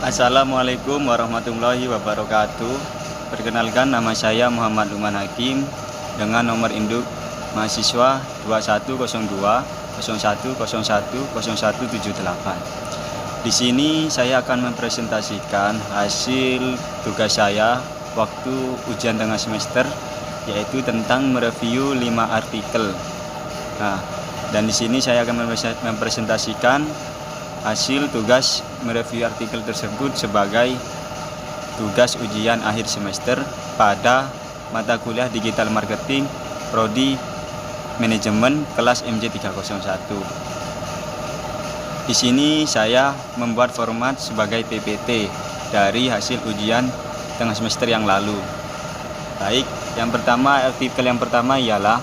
Assalamualaikum warahmatullahi wabarakatuh. Perkenalkan, nama saya Muhammad Luman Hakim dengan nomor induk mahasiswa 2102 01 01 0178. Di sini saya akan mempresentasikan hasil tugas saya waktu ujian tengah semester, yaitu tentang mereview 5 artikel. Dan di sini saya akan mempresentasikan hasil tugas mereview artikel tersebut sebagai tugas ujian akhir semester pada mata kuliah Digital Marketing Prodi Manajemen kelas MJ301. Di sini saya membuat format sebagai PPT dari hasil ujian tengah semester yang lalu. Baik, artikel yang pertama ialah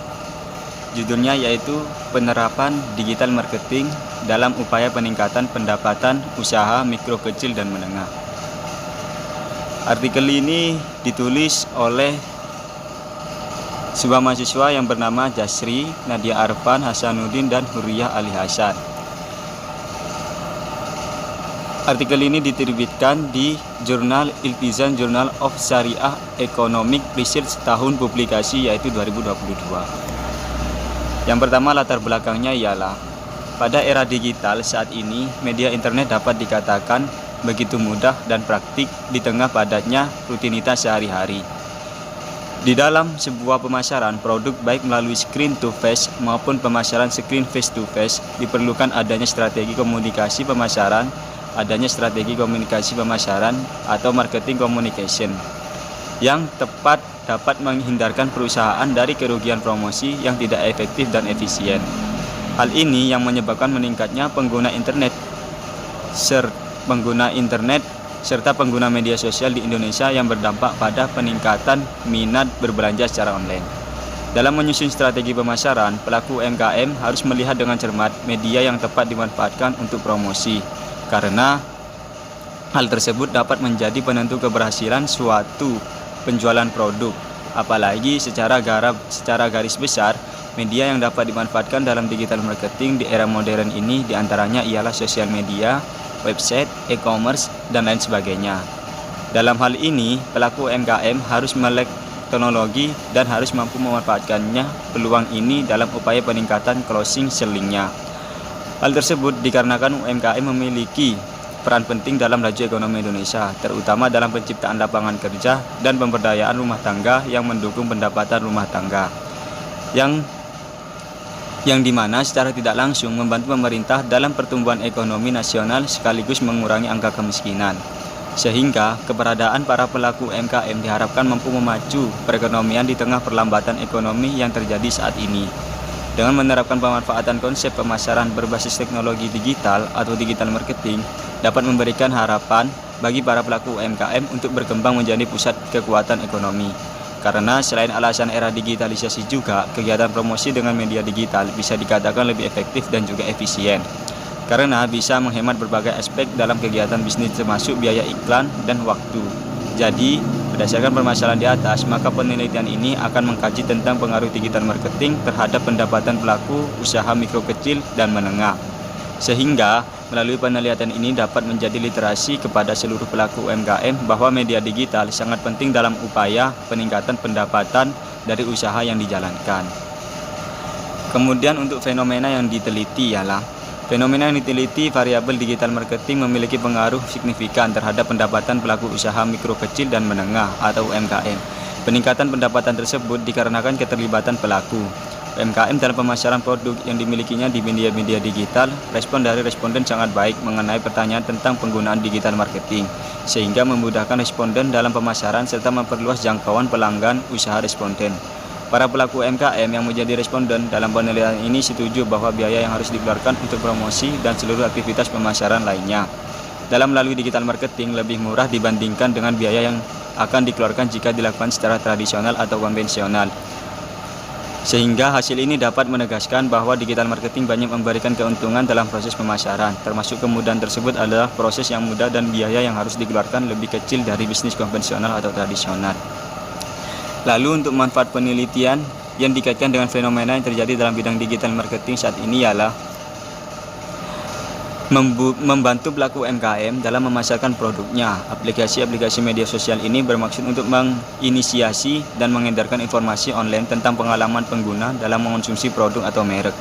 judulnya, yaitu penerapan digital marketing dalam upaya peningkatan pendapatan usaha mikro, kecil, dan menengah. Artikel ini ditulis oleh sebuah mahasiswa yang bernama Jasri, Nadia Arfan, Hasanuddin, dan Hurriyah Ali Hasan. Artikel ini diterbitkan di Jurnal Iltizam Journal of Syariah Economic Research tahun publikasi, yaitu 2022. Yang pertama, latar belakangnya ialah pada era digital saat ini, media internet dapat dikatakan begitu mudah dan praktik di tengah padatnya rutinitas sehari-hari. Di dalam sebuah pemasaran produk, baik melalui screen to face maupun pemasaran screen face to face, diperlukan adanya strategi komunikasi pemasaran, atau marketing communication yang tepat dapat menghindarkan perusahaan dari kerugian promosi yang tidak efektif dan efisien. Hal ini yang menyebabkan meningkatnya pengguna internet serta pengguna media sosial di Indonesia, yang berdampak pada peningkatan minat berbelanja secara online. Dalam menyusun strategi pemasaran, pelaku UMKM harus melihat dengan cermat media yang tepat dimanfaatkan untuk promosi, karena hal tersebut dapat menjadi penentu keberhasilan suatu penjualan produk. Apalagi secara garis besar, media yang dapat dimanfaatkan dalam digital marketing di era modern ini diantaranya ialah sosial media, website, e-commerce, dan lain sebagainya. Dalam hal ini, pelaku UMKM harus melek teknologi dan harus mampu memanfaatkannya peluang ini dalam upaya peningkatan closing selling-nya. Hal tersebut dikarenakan UMKM memiliki peran penting dalam laju ekonomi Indonesia, terutama dalam penciptaan lapangan kerja dan pemberdayaan rumah tangga yang mendukung pendapatan rumah tangga, yang dimana secara tidak langsung membantu pemerintah dalam pertumbuhan ekonomi nasional sekaligus mengurangi angka kemiskinan. Sehingga keberadaan para pelaku UMKM diharapkan mampu memacu perekonomian di tengah perlambatan ekonomi yang terjadi saat ini. Dengan menerapkan pemanfaatan konsep pemasaran berbasis teknologi digital atau digital marketing dapat memberikan harapan bagi para pelaku UMKM untuk berkembang menjadi pusat kekuatan ekonomi. Karena selain alasan era digitalisasi juga, kegiatan promosi dengan media digital bisa dikatakan lebih efektif dan juga efisien, karena bisa menghemat berbagai aspek dalam kegiatan bisnis termasuk biaya iklan dan waktu. Jadi, berdasarkan permasalahan di atas, maka penelitian ini akan mengkaji tentang pengaruh digital marketing terhadap pendapatan pelaku usaha mikro, kecil, dan menengah. Sehingga melalui penelitian ini dapat menjadi literasi kepada seluruh pelaku UMKM bahwa media digital sangat penting dalam upaya peningkatan pendapatan dari usaha yang dijalankan. Kemudian untuk fenomena yang diteliti ialah variabel digital marketing memiliki pengaruh signifikan terhadap pendapatan pelaku usaha mikro, kecil, dan menengah atau UMKM. Peningkatan pendapatan tersebut dikarenakan keterlibatan pelaku UMKM dalam pemasaran produk yang dimilikinya di media digital. Respon dari responden sangat baik mengenai pertanyaan tentang penggunaan digital marketing, sehingga memudahkan responden dalam pemasaran serta memperluas jangkauan pelanggan usaha responden. Para pelaku UMKM yang menjadi responden dalam penelitian ini setuju bahwa biaya yang harus dikeluarkan untuk promosi dan seluruh aktivitas pemasaran lainnya dalam melalui digital marketing lebih murah dibandingkan dengan biaya yang akan dikeluarkan jika dilakukan secara tradisional atau konvensional. Sehingga hasil ini dapat menegaskan bahwa digital marketing banyak memberikan keuntungan dalam proses pemasaran, termasuk kemudahan tersebut adalah proses yang mudah dan biaya yang harus dikeluarkan lebih kecil dari bisnis konvensional atau tradisional. Lalu untuk manfaat penelitian yang dikaitkan dengan fenomena yang terjadi dalam bidang digital marketing saat ini ialah membantu pelaku UMKM dalam memasarkan produknya. Aplikasi-aplikasi media sosial ini bermaksud untuk menginisiasi dan mengedarkan informasi online tentang pengalaman pengguna dalam mengonsumsi produk atau merek,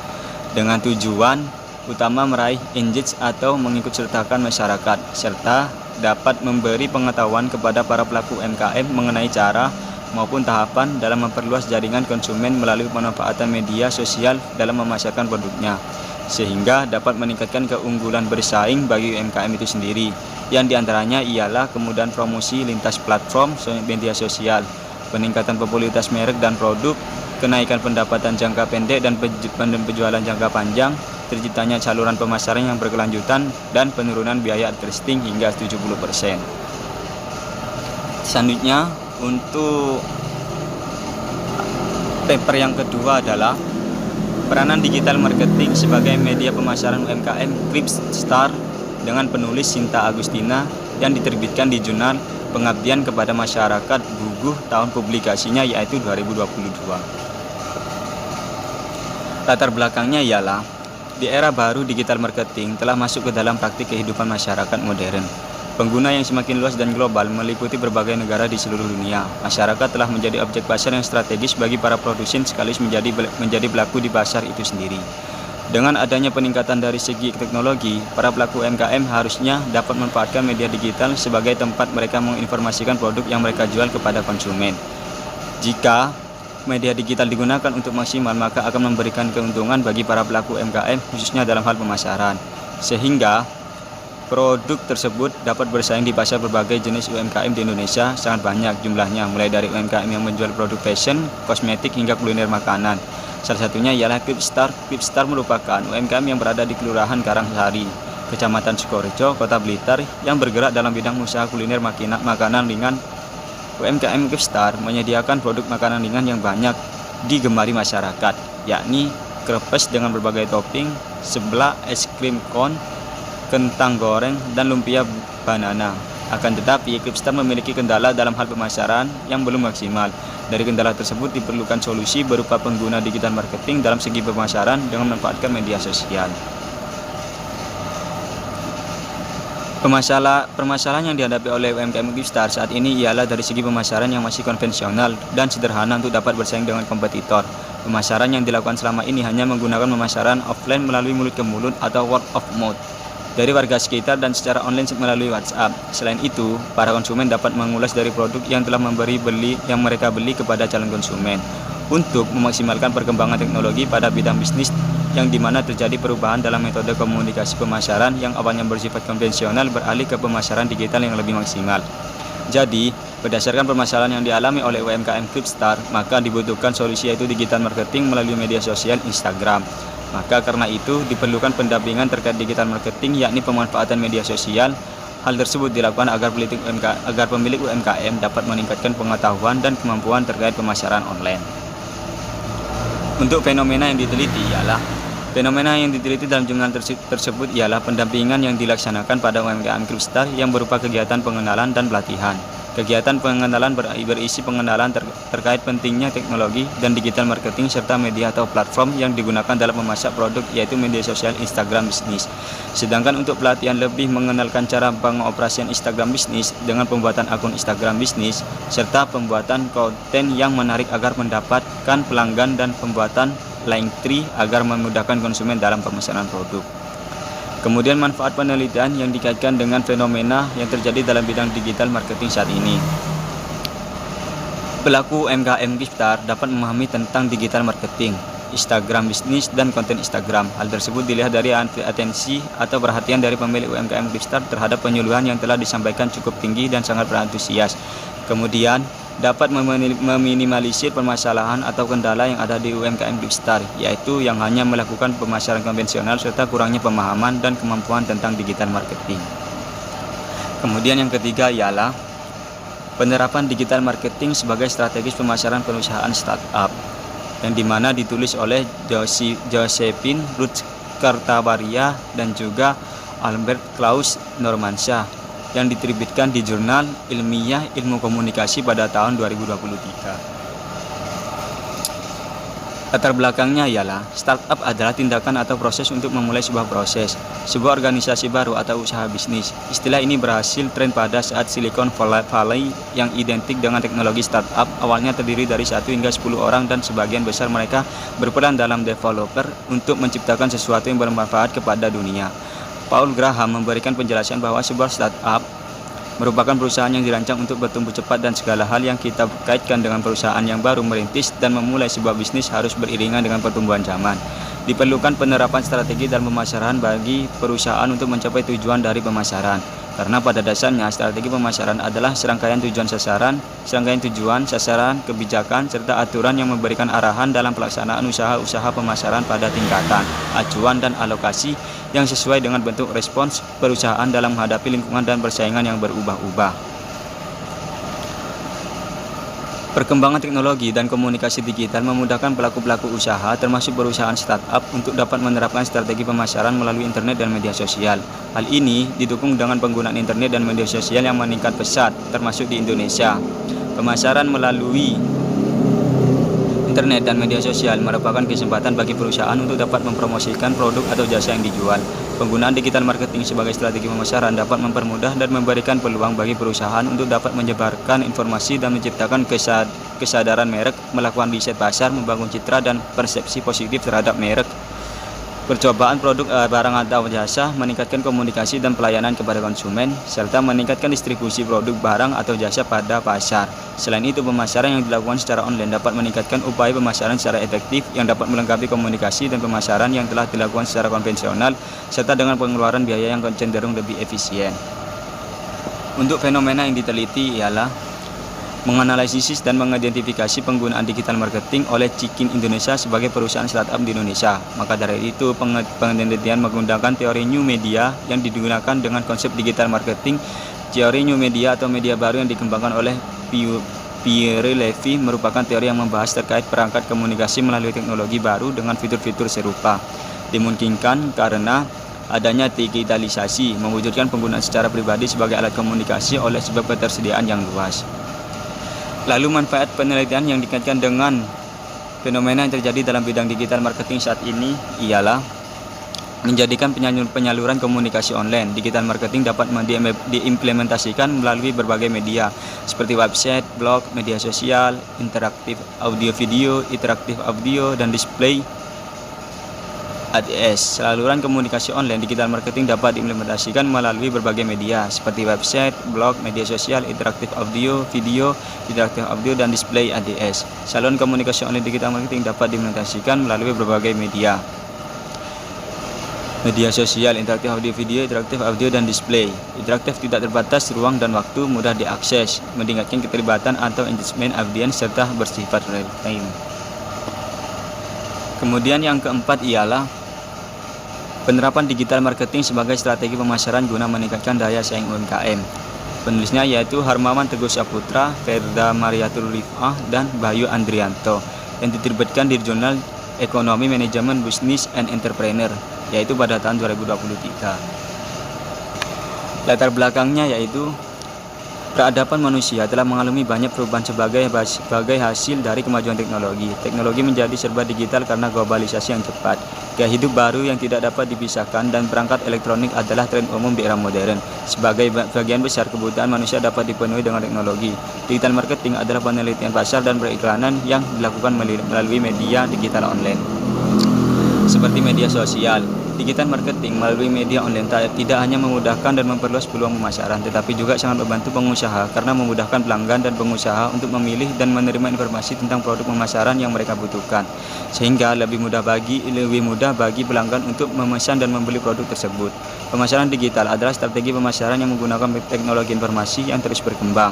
dengan tujuan utama meraih engage atau mengikut sertakan masyarakat, serta dapat memberi pengetahuan kepada para pelaku UMKM mengenai cara maupun tahapan dalam memperluas jaringan konsumen melalui pemanfaatan media sosial dalam memasarkan produknya, sehingga dapat meningkatkan keunggulan bersaing bagi UMKM itu sendiri, yang diantaranya ialah kemudahan promosi lintas platform media sosial, peningkatan popularitas merek dan produk, kenaikan pendapatan jangka pendek dan penjualan jangka panjang, terciptanya saluran pemasaran yang berkelanjutan, dan penurunan biaya advertising hingga 70%. Selanjutnya, untuk paper yang kedua adalah peranan digital marketing sebagai media pemasaran UMKM Clipstar dengan penulis Sinta Agustina, yang diterbitkan di jurnal Pengabdian kepada Masyarakat Guguh, tahun publikasinya yaitu 2022. Latar belakangnya ialah di era baru digital marketing telah masuk ke dalam praktik kehidupan masyarakat modern. Pengguna yang semakin luas dan global meliputi berbagai negara di seluruh dunia. Masyarakat telah menjadi objek pasar yang strategis bagi para produsen sekaligus menjadi pelaku di pasar itu sendiri. Dengan adanya peningkatan dari segi teknologi, para pelaku UMKM harusnya dapat memanfaatkan media digital sebagai tempat mereka menginformasikan produk yang mereka jual kepada konsumen. Jika media digital digunakan untuk maksimal, maka akan memberikan keuntungan bagi para pelaku UMKM khususnya dalam hal pemasaran, sehingga produk tersebut dapat bersaing di pasar. Berbagai jenis UMKM di Indonesia sangat banyak jumlahnya, mulai dari UMKM yang menjual produk fashion, kosmetik, hingga kuliner makanan. Salah satunya ialah Clipstar. Clipstar merupakan UMKM yang berada di Kelurahan Karangsari, Kecamatan Sukorejo, Kota Blitar, yang bergerak dalam bidang usaha kuliner makanan ringan. UMKM Clipstar menyediakan produk makanan ringan yang banyak digemari masyarakat, yakni krepes dengan berbagai topping, seblak, es krim kon, kentang goreng, dan lumpia banana. Akan tetapi, Clipstar memiliki kendala dalam hal pemasaran yang belum maksimal. Dari kendala tersebut diperlukan solusi berupa pengguna digital marketing dalam segi pemasaran dengan memanfaatkan media sosial. Permasalahan yang dihadapi oleh UMKM Clipstar saat ini ialah dari segi pemasaran yang masih konvensional dan sederhana untuk dapat bersaing dengan kompetitor. Pemasaran yang dilakukan selama ini hanya menggunakan pemasaran offline melalui mulut ke mulut atau word of mouth dari warga sekitar dan secara online melalui WhatsApp. Selain itu, para konsumen dapat mengulas dari produk yang telah mereka beli kepada calon konsumen. Untuk memaksimalkan perkembangan teknologi pada bidang bisnis yang dimana terjadi perubahan dalam metode komunikasi pemasaran yang awalnya bersifat konvensional beralih ke pemasaran digital yang lebih maksimal. Jadi, berdasarkan permasalahan yang dialami oleh UMKM Clipstar, maka dibutuhkan solusi yaitu digital marketing melalui media sosial Instagram. Maka karena itu diperlukan pendampingan terkait digital marketing, yakni pemanfaatan media sosial. Hal tersebut dilakukan agar pemilik UMKM dapat meningkatkan pengetahuan dan kemampuan terkait pemasaran online. Untuk fenomena yang diteliti dalam jurnal tersebut ialah pendampingan yang dilaksanakan pada UMKM Clipstar yang berupa kegiatan pengenalan dan pelatihan. Kegiatan pengenalan berisi pengenalan terkait pentingnya teknologi dan digital marketing serta media atau platform yang digunakan dalam memasak produk, yaitu media sosial Instagram bisnis. Sedangkan untuk pelatihan lebih mengenalkan cara pengoperasian Instagram bisnis dengan pembuatan akun Instagram bisnis serta pembuatan konten yang menarik agar mendapatkan pelanggan dan pembuatan link tree agar memudahkan konsumen dalam pemesanan produk. Kemudian manfaat penelitian yang dikaitkan dengan fenomena yang terjadi dalam bidang digital marketing saat ini. Pelaku UMKM Clipstar dapat memahami tentang digital marketing, Instagram bisnis, dan konten Instagram. Hal tersebut dilihat dari atensi atau perhatian dari pemilik UMKM Clipstar terhadap penyuluhan yang telah disampaikan cukup tinggi dan sangat berantusias. Kemudian dapat meminimalisir permasalahan atau kendala yang ada di UMKM Clipstar, yaitu yang hanya melakukan pemasaran konvensional serta kurangnya pemahaman dan kemampuan tentang digital marketing. Kemudian yang ketiga ialah penerapan digital marketing sebagai strategis pemasaran perusahaan startup, yang dimana ditulis oleh Josephine Ruth Kartawaria dan juga Albert Klaus Normansyah, yang diterbitkan di Jurnal Ilmiah Ilmu Komunikasi pada tahun 2023. Latar belakangnya ialah, startup adalah tindakan atau proses untuk memulai sebuah proses, sebuah organisasi baru atau usaha bisnis. Istilah ini berhasil tren pada saat Silicon Valley yang identik dengan teknologi startup awalnya terdiri dari 1 hingga 10 orang dan sebagian besar mereka berperan dalam developer untuk menciptakan sesuatu yang bermanfaat kepada dunia. Paul Graham memberikan penjelasan bahwa sebuah startup merupakan perusahaan yang dirancang untuk bertumbuh cepat dan segala hal yang kita kaitkan dengan perusahaan yang baru merintis dan memulai sebuah bisnis harus beriringan dengan pertumbuhan zaman. Diperlukan penerapan strategi dan pemasaran bagi perusahaan untuk mencapai tujuan dari pemasaran. Karena pada dasarnya strategi pemasaran adalah serangkaian tujuan sasaran, kebijakan, serta aturan yang memberikan arahan dalam pelaksanaan usaha-usaha pemasaran pada tingkatan, acuan, dan alokasi yang sesuai dengan bentuk respons perusahaan dalam menghadapi lingkungan dan persaingan yang berubah-ubah. Perkembangan teknologi dan komunikasi digital memudahkan pelaku-pelaku usaha, termasuk perusahaan startup, untuk dapat menerapkan strategi pemasaran melalui internet dan media sosial. Hal ini didukung dengan penggunaan internet dan media sosial yang meningkat pesat, termasuk di Indonesia. Pemasaran melalui internet dan media sosial merupakan kesempatan bagi perusahaan untuk dapat mempromosikan produk atau jasa yang dijual. Penggunaan digital marketing sebagai strategi pemasaran dapat mempermudah dan memberikan peluang bagi perusahaan untuk dapat menyebarkan informasi dan menciptakan kesadaran merek, melakukan riset pasar, membangun citra dan persepsi positif terhadap merek, percobaan produk, barang atau jasa, meningkatkan komunikasi dan pelayanan kepada konsumen, serta meningkatkan distribusi produk barang atau jasa pada pasar. Selain itu, pemasaran yang dilakukan secara online dapat meningkatkan upaya pemasaran secara efektif yang dapat melengkapi komunikasi dan pemasaran yang telah dilakukan secara konvensional, serta dengan pengeluaran biaya yang cenderung lebih efisien. Untuk fenomena yang diteliti ialah menganalisis dan mengidentifikasi penggunaan digital marketing oleh Cikin Indonesia sebagai perusahaan startup di Indonesia. Maka dari itu, penelitian menggunakan teori new media yang digunakan dengan konsep digital marketing. Teori new media atau media baru yang dikembangkan oleh Pierre Levy merupakan teori yang membahas terkait perangkat komunikasi melalui teknologi baru dengan fitur-fitur serupa. Dimungkinkan karena adanya digitalisasi, mewujudkan penggunaan secara pribadi sebagai alat komunikasi oleh sebab ketersediaan yang luas. Lalu manfaat penelitian yang dikaitkan dengan fenomena yang terjadi dalam bidang digital marketing saat ini ialah menjadikan penyaluran komunikasi online. Digital marketing dapat diimplementasikan melalui berbagai media seperti website, blog, media sosial, interaktif audio-video, dan display ADS. Saluran komunikasi online digital marketing dapat diimplementasikan melalui berbagai media seperti website, blog, media sosial, interaktif audio, video, dan display ADS. Saluran komunikasi online digital marketing dapat diimplementasikan melalui berbagai media sosial, interaktif audio, video, interaktif audio, dan display. Interaktif tidak terbatas ruang dan waktu, mudah diakses, meningkatkan keterlibatan atau engagement audience, serta bersifat real time. Kemudian yang keempat ialah penerapan digital marketing sebagai strategi pemasaran guna meningkatkan daya saing UMKM. Penulisnya yaitu Harmawan Teguh Saputra, Ferda Mariatul Rifah, dan Bayu Andrianto, yang diterbitkan di Jurnal Ekonomi Manajemen Business and Entrepreneur, yaitu pada tahun 2023. Latar belakangnya yaitu peradaban manusia telah mengalami banyak perubahan sebagai hasil dari kemajuan teknologi. Teknologi menjadi serba digital karena globalisasi yang cepat. Gaya hidup baru yang tidak dapat dipisahkan dan perangkat elektronik adalah tren umum di era modern. Sebagai bagian besar kebutuhan manusia dapat dipenuhi dengan teknologi. Digital marketing adalah penelitian pasar dan periklanan yang dilakukan melalui media digital online, seperti media sosial. Digital marketing melalui media online tidak hanya memudahkan dan memperluas peluang pemasaran, tetapi juga sangat membantu pengusaha karena memudahkan pelanggan dan pengusaha untuk memilih dan menerima informasi tentang produk pemasaran yang mereka butuhkan, sehingga lebih mudah bagi pelanggan untuk memesan dan membeli produk tersebut. Pemasaran digital adalah strategi pemasaran yang menggunakan teknologi informasi yang terus berkembang.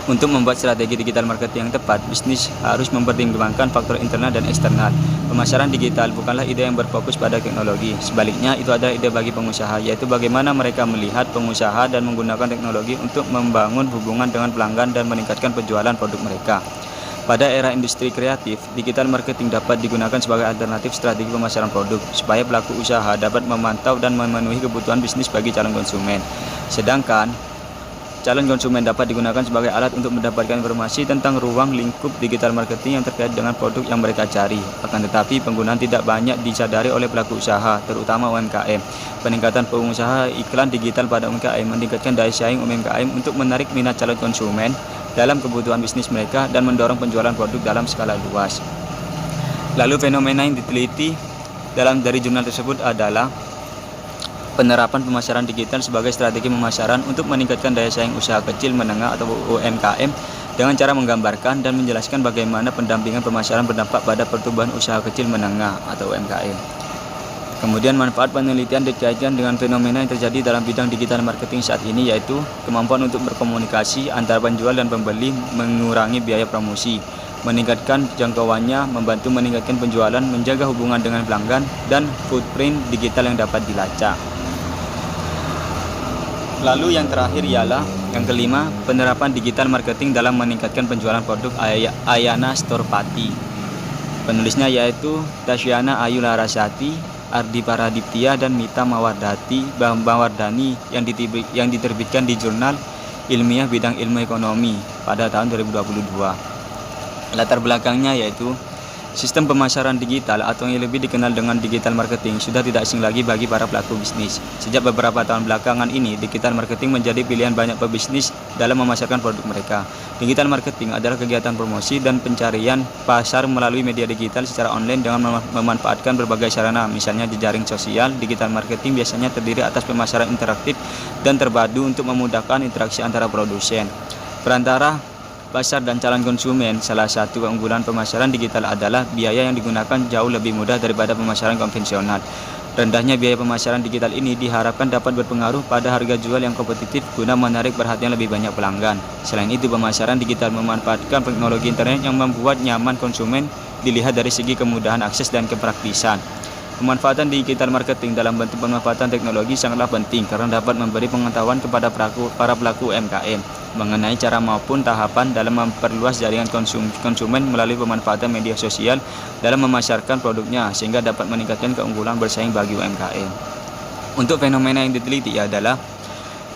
Untuk membuat strategi digital marketing yang tepat, bisnis harus mempertimbangkan faktor internal dan eksternal. Pemasaran digital bukanlah ide yang berfokus pada teknologi. Sebaliknya, itu adalah ide bagi pengusaha, yaitu bagaimana mereka melihat pengusaha dan menggunakan teknologi untuk membangun hubungan dengan pelanggan dan meningkatkan penjualan produk mereka. Pada era industri kreatif, digital marketing dapat digunakan sebagai alternatif strategi pemasaran produk, supaya pelaku usaha dapat memantau dan memenuhi kebutuhan bisnis bagi calon konsumen. Sedangkan calon konsumen dapat digunakan sebagai alat untuk mendapatkan informasi tentang ruang lingkup digital marketing yang terkait dengan produk yang mereka cari. Akan tetapi, penggunaan tidak banyak disadari oleh pelaku usaha, terutama UMKM. Peningkatan pengusaha iklan digital pada UMKM meningkatkan daya saing UMKM untuk menarik minat calon konsumen dalam kebutuhan bisnis mereka dan mendorong penjualan produk dalam skala luas. Lalu fenomena yang diteliti dari jurnal tersebut adalah penerapan pemasaran digital sebagai strategi pemasaran untuk meningkatkan daya saing usaha kecil menengah atau UMKM dengan cara menggambarkan dan menjelaskan bagaimana pendampingan pemasaran berdampak pada pertumbuhan usaha kecil menengah atau UMKM. Kemudian manfaat penelitian dikaitkan dengan fenomena yang terjadi dalam bidang digital marketing saat ini, yaitu kemampuan untuk berkomunikasi antara penjual dan pembeli, mengurangi biaya promosi, meningkatkan jangkauannya, membantu meningkatkan penjualan, menjaga hubungan dengan pelanggan, dan footprint digital yang dapat dilacak. Lalu yang terakhir ialah yang kelima, penerapan digital marketing dalam meningkatkan penjualan produk Ayana Storepati. Penulisnya yaitu Tasyana Ayu Larasati, Ardi Paradiptia, dan Mita Mawardani yang diterbitkan di Jurnal Ilmiah Bidang Ilmu Ekonomi pada tahun 2022. Latar belakangnya yaitu sistem pemasaran digital atau yang lebih dikenal dengan digital marketing sudah tidak asing lagi bagi para pelaku bisnis. Sejak beberapa tahun belakangan ini, digital marketing menjadi pilihan banyak pebisnis dalam memasarkan produk mereka. Digital marketing adalah kegiatan promosi dan pencarian pasar melalui media digital secara online dengan memanfaatkan berbagai sarana, misalnya jejaring sosial. Digital marketing biasanya terdiri atas pemasaran interaktif dan terpadu untuk memudahkan interaksi antara produsen, perantara, pasar, dan calon konsumen. Salah satu keunggulan pemasaran digital adalah biaya yang digunakan jauh lebih mudah daripada pemasaran konvensional. Rendahnya biaya pemasaran digital ini diharapkan dapat berpengaruh pada harga jual yang kompetitif guna menarik perhatian lebih banyak pelanggan. Selain itu, pemasaran digital memanfaatkan teknologi internet yang membuat nyaman konsumen dilihat dari segi kemudahan akses dan kepraktisan. Pemanfaatan digital marketing dalam bentuk pemanfaatan teknologi sangatlah penting karena dapat memberi pengetahuan kepada para pelaku UMKM mengenai cara maupun tahapan dalam memperluas jaringan konsumen melalui pemanfaatan media sosial dalam memasarkan produknya, sehingga dapat meningkatkan keunggulan bersaing bagi UMKM. Untuk fenomena yang diteliti adalah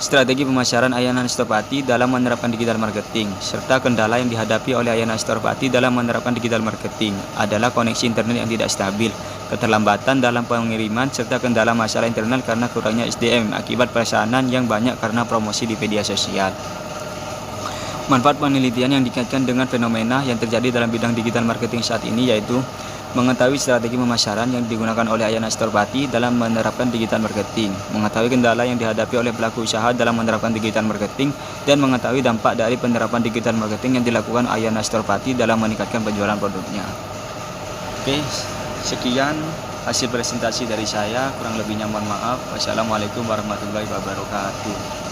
strategi pemasaran Ayana Storepati dalam menerapkan digital marketing, serta kendala yang dihadapi oleh Ayana Storepati dalam menerapkan digital marketing adalah koneksi internet yang tidak stabil, keterlambatan dalam pengiriman, serta kendala masalah internal karena kurangnya SDM akibat pesanan yang banyak karena promosi di media sosial. Manfaat penelitian yang dikaitkan dengan fenomena yang terjadi dalam bidang digital marketing saat ini yaitu mengetahui strategi pemasaran yang digunakan oleh Ayana Storepati dalam menerapkan digital marketing, mengetahui kendala yang dihadapi oleh pelaku usaha dalam menerapkan digital marketing, dan mengetahui dampak dari penerapan digital marketing yang dilakukan Ayana Storepati dalam meningkatkan penjualan produknya. Oke, sekian hasil presentasi dari saya, kurang lebihnya mohon maaf. Wassalamualaikum warahmatullahi wabarakatuh.